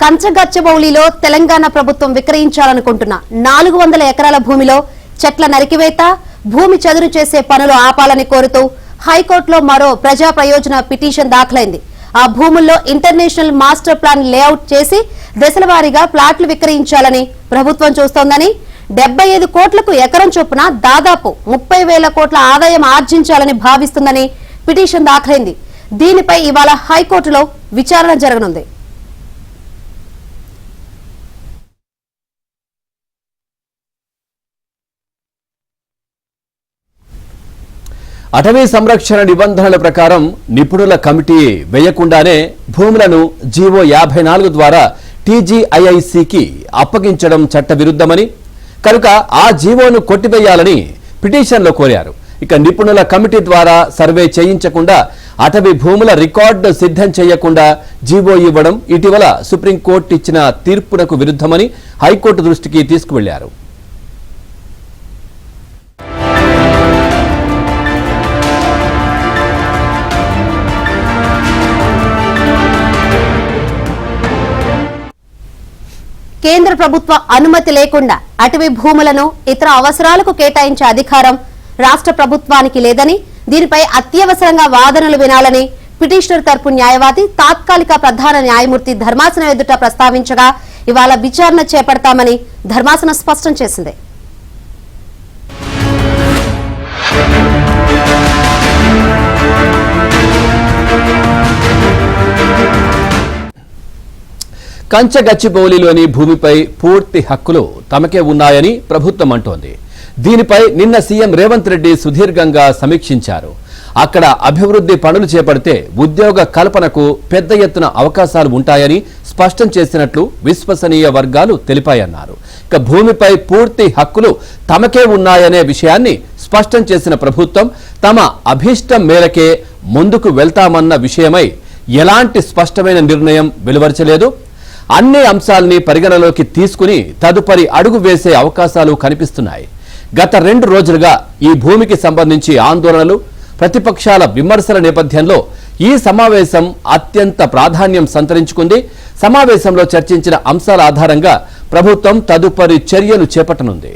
కంచగచ్చబౌలిలో తెలంగాణ ప్రభుత్వం విక్రయించాలనుకుంటున్న 400 ఎకరాల భూమిలో చెట్ల నరికివేత, భూమి చదును చేసే పనులు ఆపాలని కోరుతూ హైకోర్టులో మరో ప్రజా ప్రయోజన పిటిషన్ దాఖలైంది. ఆ భూముల్లో ఇంటర్నేషనల్ మాస్టర్ ప్లాన్ లేఅవుట్ చేసి దశలవారీగా ప్లాట్లు విక్రయించాలని ప్రభుత్వం చూస్తోందని, 75 కోట్లకు ఎకరం చొప్పున దాదాపు 30,000 కోట్ల ఆదాయం ఆర్జించాలని భావిస్తుందని పిటిషన్ దాఖలైంది. దీనిపై ఇవాళ హైకోర్టులో విచారణ జరగనుంది. అటవీ సంరక్షణ నిబంధనల ప్రకారం నిపుణుల కమిటీ వేయకుండానే భూములను జీవో 54 ద్వారా టీజీఐఐసికి అప్పగించడం చట్టవిరుద్ధమని, కనుక ఆ జీవోను కొట్టివేయాలని పిటిషన్లో కోరారు. ఇక నిపుణుల కమిటీ ద్వారా సర్వే చేయించకుండా అటవీ భూముల రికార్డు సిద్ధం చేయకుండా జీవో ఇవ్వడం ఇటీవల సుప్రీంకోర్టు ఇచ్చిన తీర్పునకు విరుద్ధమని హైకోర్టు దృష్టికి తీసుకువెళ్లారు. కేంద్ర ప్రభుత్వ అనుమతి లేకుండా అటవీ భూములను ఇతర అవసరాలకు కేటాయించే అధికారం రాష్ట్ర ప్రభుత్వానికి లేదని, దీనిపై అత్యవసరంగా వాదనలు వినాలని పిటిషనర్ తరపు న్యాయవాది తాత్కాలిక ప్రధాన న్యాయమూర్తి ధర్మాసనం ఎదుట ప్రస్తావించగా ఇవాళ విచారణ చేపడతామని ధర్మాసనం స్పష్టం చేసింది. కంచగచ్చిబౌలిలోని భూమిపై పూర్తి హక్కులు తమకే ఉన్నాయని ప్రభుత్వం అంటోంది. దీనిపై నిన్న సీఎం రేవంత్ రెడ్డి సుదీర్ఘంగా సమీక్షించారు. అక్కడ అభివృద్ధి పనులు చేపడితే ఉద్యోగ కల్పనకు పెద్ద ఎత్తున అవకాశాలు ఉంటాయని స్పష్టం చేసినట్లు విశ్వసనీయ వర్గాలు తెలిపాయన్నారు. ఇక భూమిపై పూర్తి హక్కులు తమకే ఉన్నాయనే విషయాన్ని స్పష్టం చేసిన ప్రభుత్వం తమ అభీష్టం మేరకే ముందుకు వెళ్తామన్న విషయమై ఎలాంటి స్పష్టమైన నిర్ణయం వెలువరచలేదు. అన్ని అంశాల్ని పరిగణలోకి తీసుకుని తదుపరి అడుగు వేసే అవకాశాలు కనిపిస్తున్నాయి. గత 2 రోజులుగా ఈ భూమికి సంబంధించి ఆందోళనలు, ప్రతిపక్షాల విమర్శల నేపథ్యంలో ఈ సమావేశం అత్యంత ప్రాధాన్యం సంతరించుకుంది. సమావేశంలో చర్చించిన అంశాల ఆధారంగా ప్రభుత్వం తదుపరి చర్యలు చేపట్టనుంది.